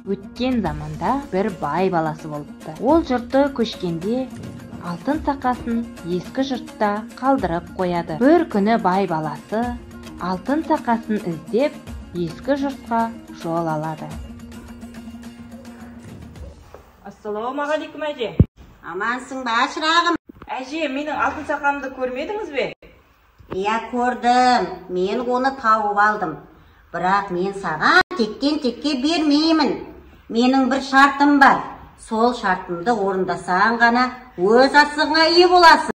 Өткен заманда бір бай баласы болыпты. Ол жұртты көшкенде алтын сақасын ескі жұртта қалдырып қояды. Бір күні бай баласы алтын сақасын іздеп ескі жұртқа жол алады. Ассалаумағалейкум әже. Амансың ба шырағым? Әже, менің алтын сақамды көрмедіңіз бе? Иә, көрдім. Мен оны тауып алдым. Бірақ мен саған тектен текке бермеймін. Менің бір шартым бар. Сол шартымды орындасаң ғана өз асығыңа ие боласың.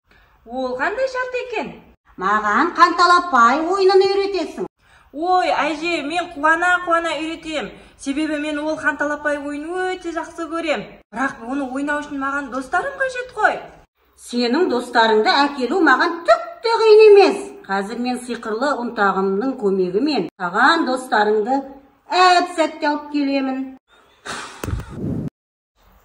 Ол қандай шарт екен? Маған қанталапай ойынын үйретесің. Ой, әже, мен қуана үйретем. Себебі мен ол қанталапай ойын өте жақсы көрем. Бірақ оны ойнау үшін маған достарым қажет қой. Сенің достарыңды әкелу маған түкте қиын емес. Қазір мен сиқырлы ұнтағымның көмегімен саған достарыңды әп-сәтте алып келемін.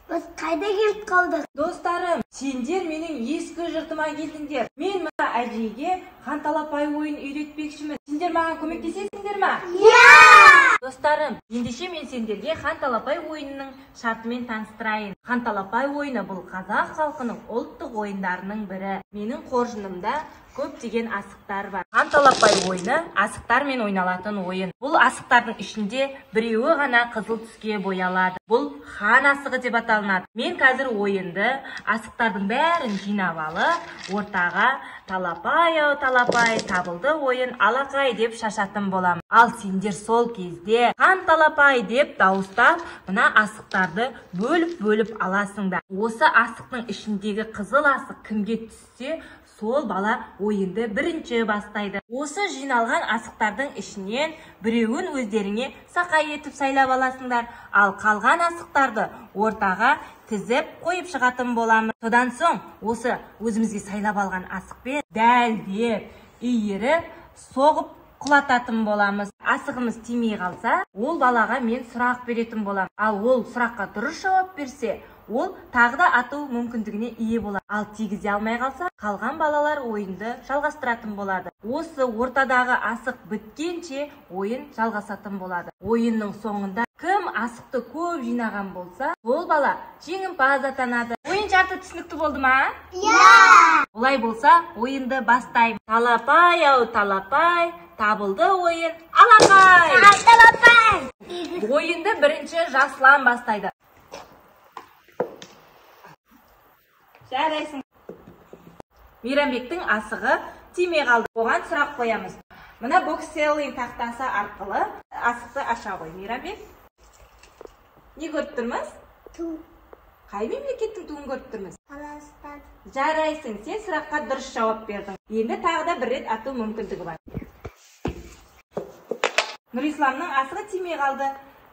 Біз қайда келіп қалдық? Достарым, сендер менің ескі жұртыма келдіңдер. Мен мына әжеге қанталапай ойын үйретпекшімін. Сендер маған көмектесесіңдер ма? Иә! Достарым, ендеше мен сендерге қанталапай ойынының шартымен таныстырайын. Қанталапай ойыны бұл қазақ халқының ұлттық ойындарының бірі. Менің қоржынымда көптеген асықтар бар. Қанталапай ойыны асықтармен ойналатын ойын. Бұл асықтардың ішінде біреуі ғана қызыл түске боялады. Бұл хан асығы деп аталынады. Мен қазір ойынды асықтардың бәрін жинап алып, ортаға талапай ау талапай табылды ойын алақай деп шашатын боламын. Ал сендер сол кезде қанталапай деп дауыстап, мына асықтарды бөліп аласыңдар. Осы асықтың ішіндегі қызыл асық кімге түссе, сол бала ойынды бірінші бастайды. Осы жиналған асықтардың ішінен біреуін өздеріңе сақай етіп сайлап аласыңдар. Ал қалған асықтарды ортаға тізіп қойып шығатын боламын. Содан соң осы өзімізге сайлап алған асықпен дәлдеп, иіріп, соғып құлататын боламыз. Асығымыз тимей қалса, ол балаға мен сұрақ беретін боламын. Ал ол сұраққа дұрыс жауап берсе, ол тағы да ату мүмкіндігіне ие болады. Ал тигізе алмай қалса, қалған балалар ойынды жалғастыратын болады. Осы ортадағы асық біткенше ойын жалғасатын болады. Ойынның соңында кім асықты көп жинаған болса, ол бала жеңімпаз атанады. Ойын шарты түсінікті болды ма? Иә! Олай болса, ойынды бастаймын. Талапай ау талапай, табылды ойын алақай. Талапай! Ойынды бірінші Жаслан бастайды. Жарайсың. Мейрамбектің асығы тимей қалды. Оған сұрақ қоямыз. Мына бокселлинг тақтасы арқылы асықты аша қой, Мейрамбек. Не көріп тұрмыз? Ту. Қай мемлекеттің туын көріп тұрмыз? Қазақстан. Жарайсың, сен сұраққа дұрыс жауап бердің. Енді тағы да бір рет ату мүмкіндігі бар. Нұрисламның асығы тимей қалды.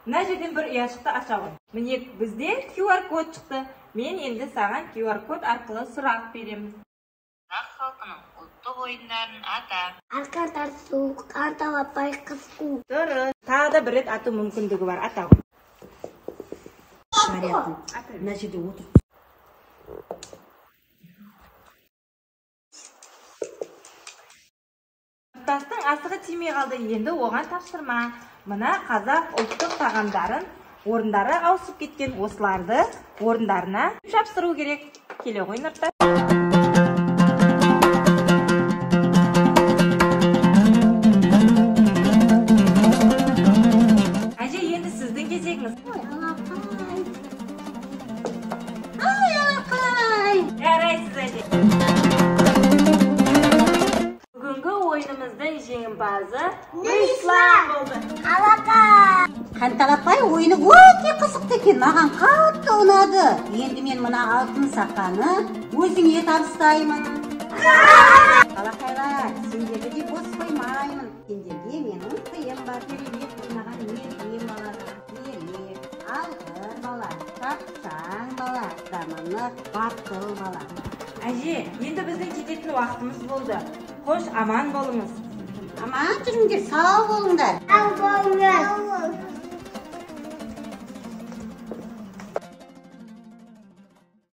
Мына жерден бір ұяшықты аша қой. Міне бізде QR код шықты. Мен енді саған QR код арқылы сұрақ беремін. Қазақ халқының ұлттық ойындарын ата. Арқа тарту, қанталапай қысқу. Дұрыс. Тағы да бір рет ату мүмкіндігі бар. Ата ғой. Шариғым, мына жерде отыр. Нұртастың асығы тимей қалды. Енді оған тапсырма. Мына қазақ ұлттық тағамдарын орындары ауысып кеткен осыларды орындарына жапсыру керек. Келе ғой Нұртас. Әже, енді сіздің кезегіңіз. Ай, алақай! Жарайсыз, әже. Бүгінгі ойынымыздың жеңімпазы Нұрислам болды. Алақай! Қанталапай ойыны өте қызықты екен, маған қатты ұнады. Енді мен мына алтын сақаны өзіңе табыстаймын. Алақайлар, сендерді де бос қоймаймын. Сендерге менің сыйым бар. Керемет ойнаған мерген бала, алғыр бала, тапсаң бала, заманы батыл бала. Әже, енді біздің кететін уақытымыз болды. Қош, аман болыңыз. Аман жүріңдер, сау болыңдар. Сау болыңыз.